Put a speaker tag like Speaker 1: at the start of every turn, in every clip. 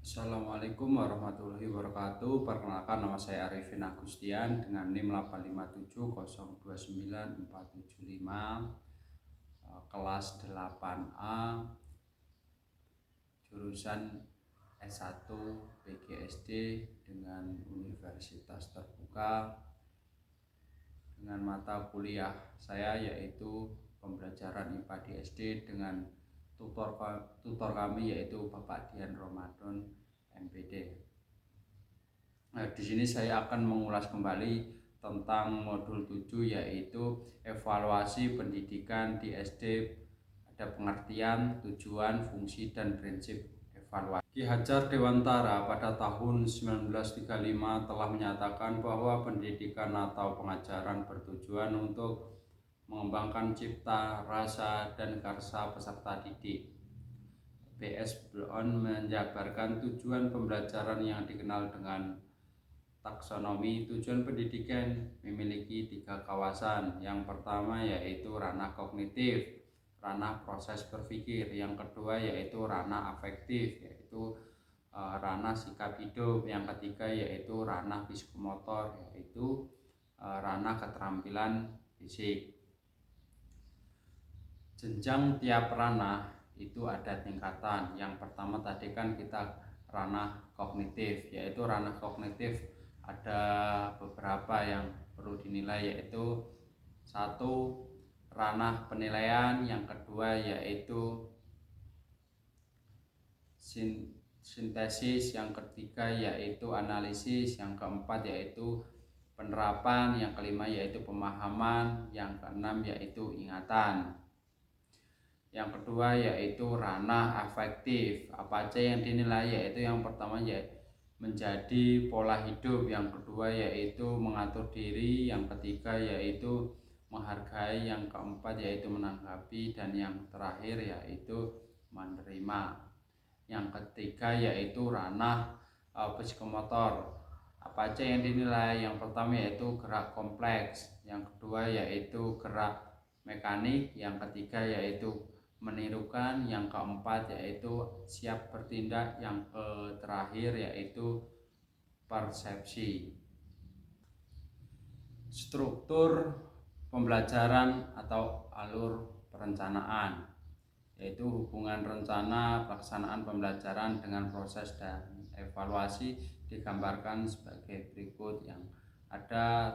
Speaker 1: Assalamualaikum warahmatullahi wabarakatuh. Perkenalkan, nama saya Arifin Agustian dengan NIM 857029475, kelas 8A, jurusan S1 PGSD dengan Universitas Terbuka, dengan mata kuliah saya yaitu pembelajaran IPA di SD dengan tutor kami yaitu Bapak Dian Ramadan MPD. Nah, di sini saya akan mengulas kembali tentang modul 7 yaitu evaluasi pendidikan di SD. Ada pengertian, tujuan, fungsi, dan prinsip evaluasi. Ki Hajar Dewantara pada tahun 1935 telah menyatakan bahwa pendidikan atau pengajaran bertujuan untuk mengembangkan cipta, rasa, dan karsa peserta didik. B.S. Brown menjabarkan tujuan pembelajaran yang dikenal dengan taksonomi. Tujuan pendidikan memiliki 3 kawasan. Yang pertama yaitu ranah kognitif, ranah proses berpikir. Yang kedua yaitu ranah afektif, yaitu ranah sikap hidup. Yang ketiga yaitu ranah psikomotor, yaitu ranah keterampilan fisik. Jenjang tiap ranah itu ada tingkatan. Yang pertama tadi kan kita ranah kognitif, yaitu ranah kognitif ada beberapa yang perlu dinilai, yaitu satu, ranah penilaian. Yang kedua yaitu sintesis. Yang ketiga yaitu analisis. Yang keempat yaitu penerapan. Yang kelima yaitu pemahaman. Yang keenam yaitu ingatan. Yang kedua yaitu ranah afektif. Apa aja yang dinilai? Yaitu yang pertama yaitu menjadi pola hidup. Yang kedua yaitu mengatur diri. Yang ketiga yaitu menghargai. Yang keempat yaitu menanggapi. Dan yang terakhir yaitu menerima. Yang ketiga yaitu ranah psikomotor. Apa aja yang dinilai? Yang pertama yaitu gerak kompleks. Yang kedua yaitu gerak mekanik. Yang ketiga yaitu menirukan. Yang keempat yaitu siap bertindak. Yang terakhir yaitu persepsi. Struktur pembelajaran atau alur perencanaan, yaitu hubungan rencana pelaksanaan pembelajaran dengan proses dan evaluasi digambarkan sebagai berikut. Yang ada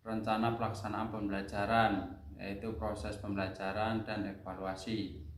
Speaker 1: rencana pelaksanaan pembelajaran, yaitu proses pembelajaran dan evaluasi.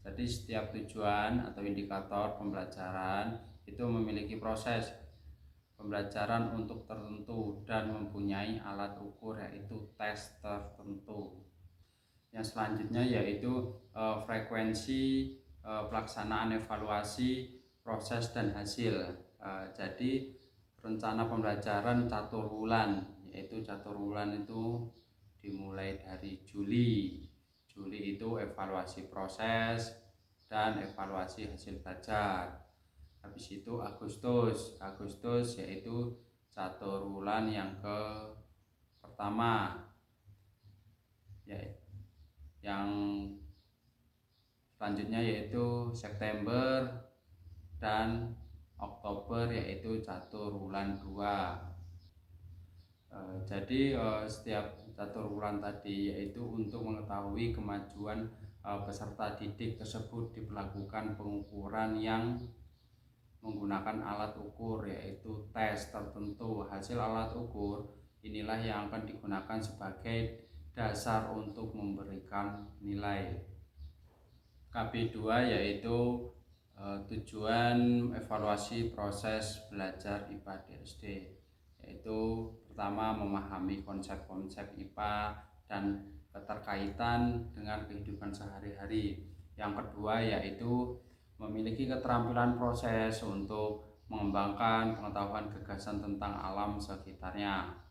Speaker 1: Jadi setiap tujuan atau indikator pembelajaran itu memiliki proses pembelajaran untuk tertentu dan mempunyai alat ukur, yaitu tes tertentu. Yang selanjutnya yaitu frekuensi pelaksanaan evaluasi, proses dan hasil. Jadi rencana pembelajaran catur bulan, yaitu catur bulan itu dimulai dari Juli. Juli itu evaluasi proses dan evaluasi hasil belajar. Habis itu Agustus yaitu catur bulan yang pertama. Yang selanjutnya yaitu September dan Oktober yaitu catur bulan 2. Jadi setiap catur bulan tadi yaitu untuk mengetahui kemajuan peserta didik tersebut dilakukan pengukuran yang menggunakan alat ukur, yaitu tes tertentu. Hasil alat ukur inilah yang akan digunakan sebagai dasar untuk memberikan nilai. KB2 yaitu tujuan evaluasi proses belajar IPA di SD, yaitu pertama memahami konsep-konsep IPA dan keterkaitan dengan kehidupan sehari-hari. Yang kedua yaitu memiliki keterampilan proses untuk mengembangkan pengetahuan gagasan tentang alam sekitarnya.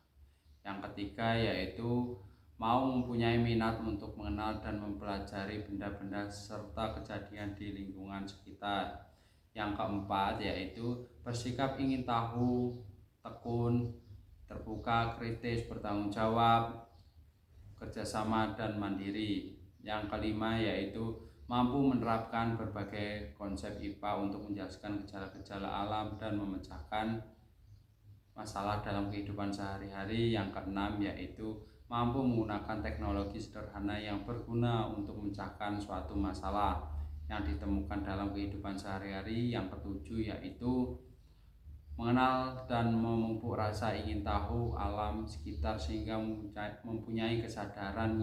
Speaker 1: Yang ketiga yaitu mau mempunyai minat untuk mengenal dan mempelajari benda-benda serta kejadian di lingkungan sekitar. Yang keempat yaitu bersikap ingin tahu, tekun, terbuka, kritis, bertanggung jawab, kerjasama dan mandiri. Yang kelima yaitu mampu menerapkan berbagai konsep IPA untuk menjelaskan gejala-gejala alam dan memecahkan masalah dalam kehidupan sehari-hari. Yang keenam yaitu mampu menggunakan teknologi sederhana yang berguna untuk memecahkan suatu masalah yang ditemukan dalam kehidupan sehari-hari. Yang ketujuh yaitu mengenal dan memupuk rasa ingin tahu alam sekitar sehingga mempunyai kesadaran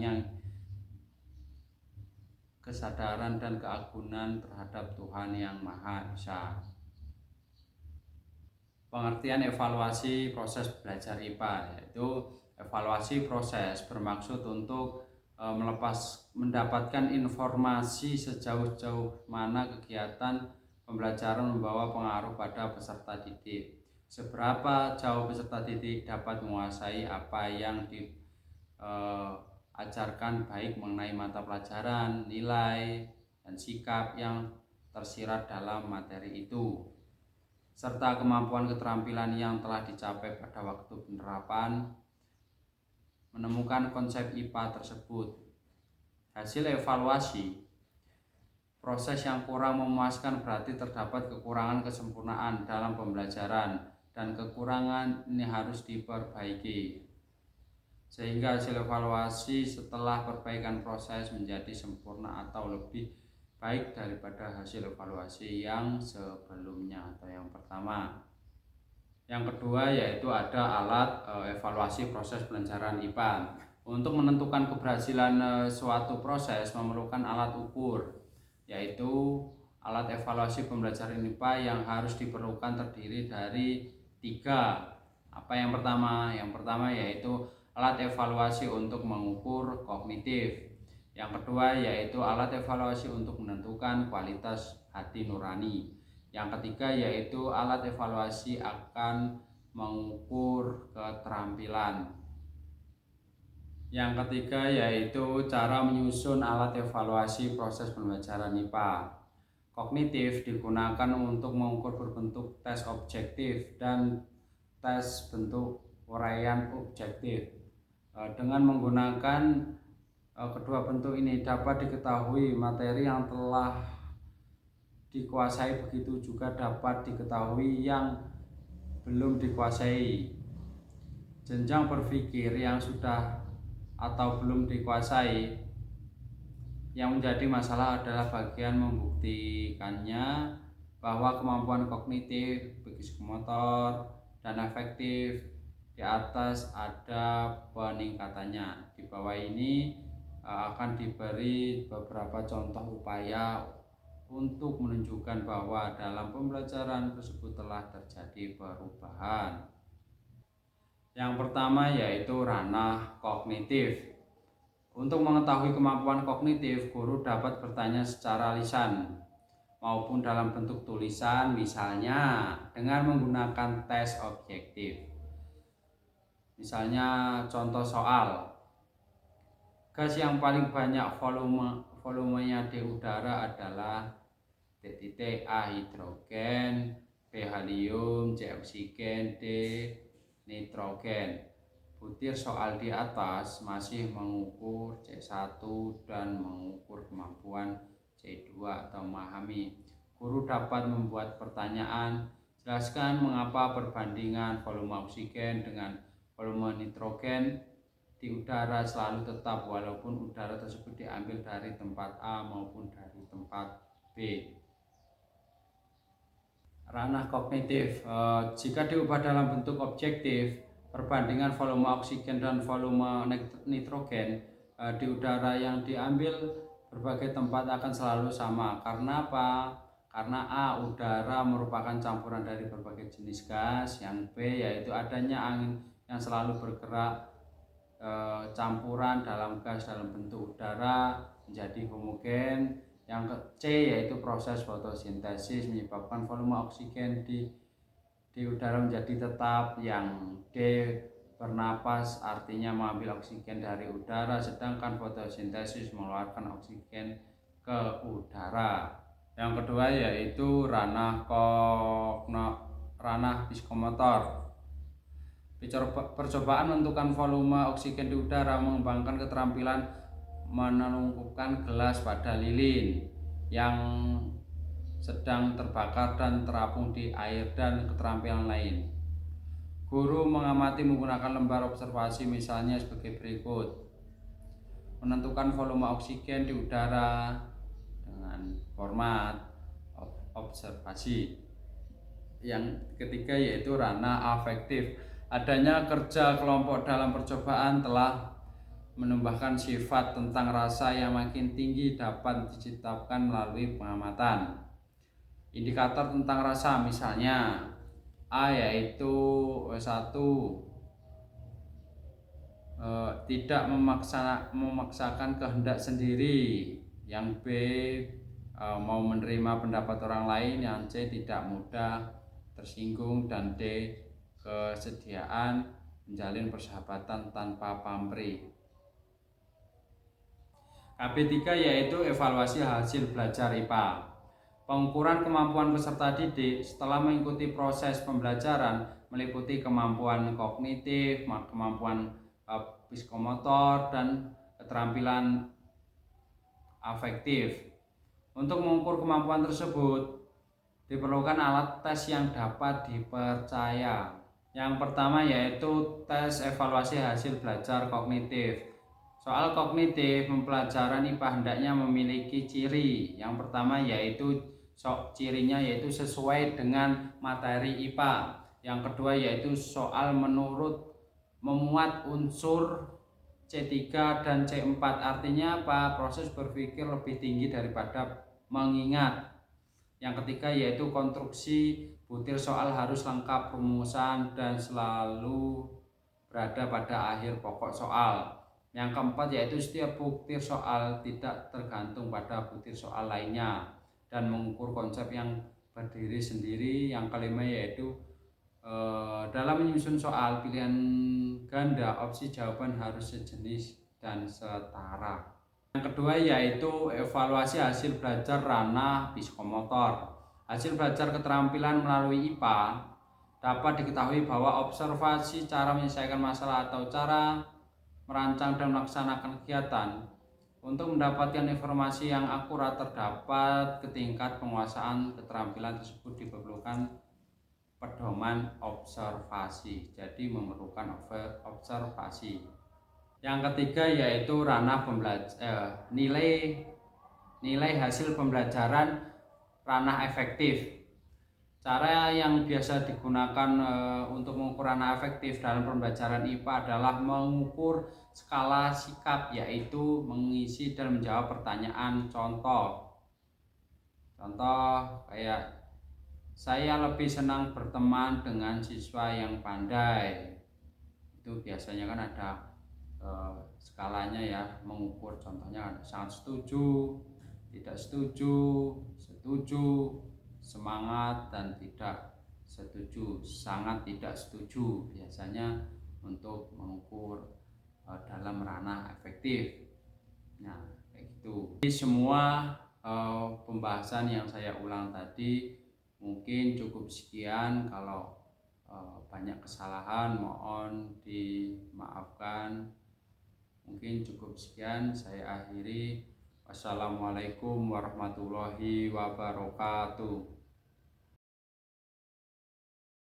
Speaker 1: dan keagungan terhadap Tuhan Yang Maha Esa. Pengertian evaluasi proses belajar IPA yaitu evaluasi proses bermaksud untuk mendapatkan informasi sejauh mana kegiatan pembelajaran membawa pengaruh pada peserta didik. Seberapa jauh peserta didik dapat menguasai apa yang ajarkan, baik mengenai mata pelajaran, nilai, dan sikap yang tersirat dalam materi itu, serta kemampuan keterampilan yang telah dicapai pada waktu penerapan menemukan konsep IPA tersebut. Hasil evaluasi proses yang kurang memuaskan berarti terdapat kekurangan kesempurnaan dalam pembelajaran, dan kekurangan ini harus diperbaiki sehingga hasil evaluasi setelah perbaikan proses menjadi sempurna atau lebih baik daripada hasil evaluasi yang sebelumnya atau yang pertama. Yang kedua yaitu ada alat evaluasi proses pembelajaran IPA. Untuk menentukan keberhasilan suatu proses memerlukan alat ukur, yaitu alat evaluasi pembelajaran IPA yang harus diperlukan terdiri dari 3. Apa yang pertama? Yang pertama yaitu alat evaluasi untuk mengukur kognitif. Yang kedua yaitu alat evaluasi untuk menentukan kualitas hati nurani. Yang ketiga yaitu alat evaluasi akan mengukur keterampilan. Yang ketiga yaitu cara menyusun alat evaluasi proses pembelajaran IPA. Kognitif digunakan untuk mengukur berbentuk tes objektif dan tes bentuk uraian objektif. Dengan menggunakan kedua bentuk ini dapat diketahui materi yang telah dikuasai, begitu juga dapat diketahui yang belum dikuasai. Jenjang berpikir yang sudah atau belum dikuasai. Yang menjadi masalah adalah bagian membuktikannya bahwa kemampuan kognitif, psikomotor, dan afektif di atas ada peningkatannya. Di bawah ini akan diberi beberapa contoh upaya untuk menunjukkan bahwa dalam pembelajaran tersebut telah terjadi perubahan. Yang pertama yaitu ranah kognitif. Untuk mengetahui kemampuan kognitif, guru dapat bertanya secara lisan maupun dalam bentuk tulisan, misalnya dengan menggunakan tes objektif. Misalnya contoh soal, gas yang paling banyak volumenya di udara adalah titik A hidrogen, B helium, C oksigen, D nitrogen. Butir soal di atas masih mengukur C1 dan mengukur kemampuan C2 atau memahami. Guru dapat membuat pertanyaan, jelaskan mengapa perbandingan volume oksigen dengan volume nitrogen di udara selalu tetap walaupun udara tersebut diambil dari tempat A maupun dari tempat B. Ranah kognitif, jika diubah dalam bentuk objektif, perbandingan volume oksigen dan volume nitrogen di udara yang diambil berbagai tempat akan selalu sama. Karena apa? Karena A, udara merupakan campuran dari berbagai jenis gas. Yang B yaitu adanya angin yang selalu bergerak, campuran dalam gas dalam bentuk udara menjadi homogen. Yang C yaitu proses fotosintesis menyebabkan volume oksigen di udara menjadi tetap. Yang D, bernapas artinya mengambil oksigen dari udara, sedangkan fotosintesis mengeluarkan oksigen ke udara. Yang kedua yaitu ranah psikomotor. Percobaan menentukan volume oksigen di udara mengembangkan keterampilan menentukan gelas pada lilin. yang sedang terbakar dan terapung di air, dan keterampilan lain. Guru mengamati menggunakan lembar observasi misalnya sebagai berikut. Menentukan volume oksigen di udara dengan format observasi. Yang ketiga yaitu ranah afektif. Adanya kerja kelompok dalam percobaan telah menambahkan sifat tentang rasa yang makin tinggi dapat diciptakan melalui pengamatan. Indikator tentang rasa misalnya A yaitu satu, tidak memaksakan kehendak sendiri. Yang B, mau menerima pendapat orang lain. Yang C, tidak mudah tersinggung. Dan D, kesediaan menjalin persahabatan tanpa pamrih. KB3 yaitu evaluasi hasil belajar IPA. Pengukuran kemampuan peserta didik setelah mengikuti proses pembelajaran meliputi kemampuan kognitif, kemampuan psikomotor, dan keterampilan afektif. Untuk mengukur kemampuan tersebut diperlukan alat tes yang dapat dipercaya. Yang pertama yaitu tes evaluasi hasil belajar kognitif. Soal kognitif pembelajaran IPA hendaknya memiliki ciri. Yang pertama yaitu cirinya yaitu sesuai dengan materi IPA. Yang kedua yaitu soal memuat unsur C3 dan C4. Artinya apa? Proses berpikir lebih tinggi daripada mengingat. Yang ketiga yaitu konstruksi butir soal harus lengkap rumusan dan selalu berada pada akhir pokok soal. Yang keempat yaitu setiap butir soal tidak tergantung pada butir soal lainnya dan mengukur konsep yang berdiri sendiri. Yang kelima yaitu dalam menyusun soal pilihan ganda, opsi jawaban harus sejenis dan setara. Yang kedua yaitu evaluasi hasil belajar ranah psikomotor. Hasil belajar keterampilan melalui IPA dapat diketahui bahwa observasi cara menyelesaikan masalah atau cara merancang dan melaksanakan kegiatan. Untuk mendapatkan informasi yang akurat terdapat ke tingkat penguasaan keterampilan tersebut diperlukan pedoman observasi. Jadi memerlukan observasi. Yang ketiga yaitu ranah nilai hasil pembelajaran ranah efektif. Cara yang biasa digunakan untuk mengukur ranah efektif dalam pembelajaran IPA adalah mengukur skala sikap, yaitu mengisi dan menjawab pertanyaan. Contoh kayak saya lebih senang berteman dengan siswa yang pandai. Itu biasanya kan ada skalanya ya, mengukur. Contohnya sangat setuju, tidak setuju, setuju, semangat, dan tidak setuju, sangat tidak setuju. Biasanya untuk mengukur dalam ranah efektif. Nah, kayak gitu. Jadi semua pembahasan yang saya ulang tadi mungkin cukup sekian. Kalau banyak kesalahan mohon dimaafkan. Mungkin cukup sekian, saya akhiri. Wassalamualaikum warahmatullahi wabarakatuh.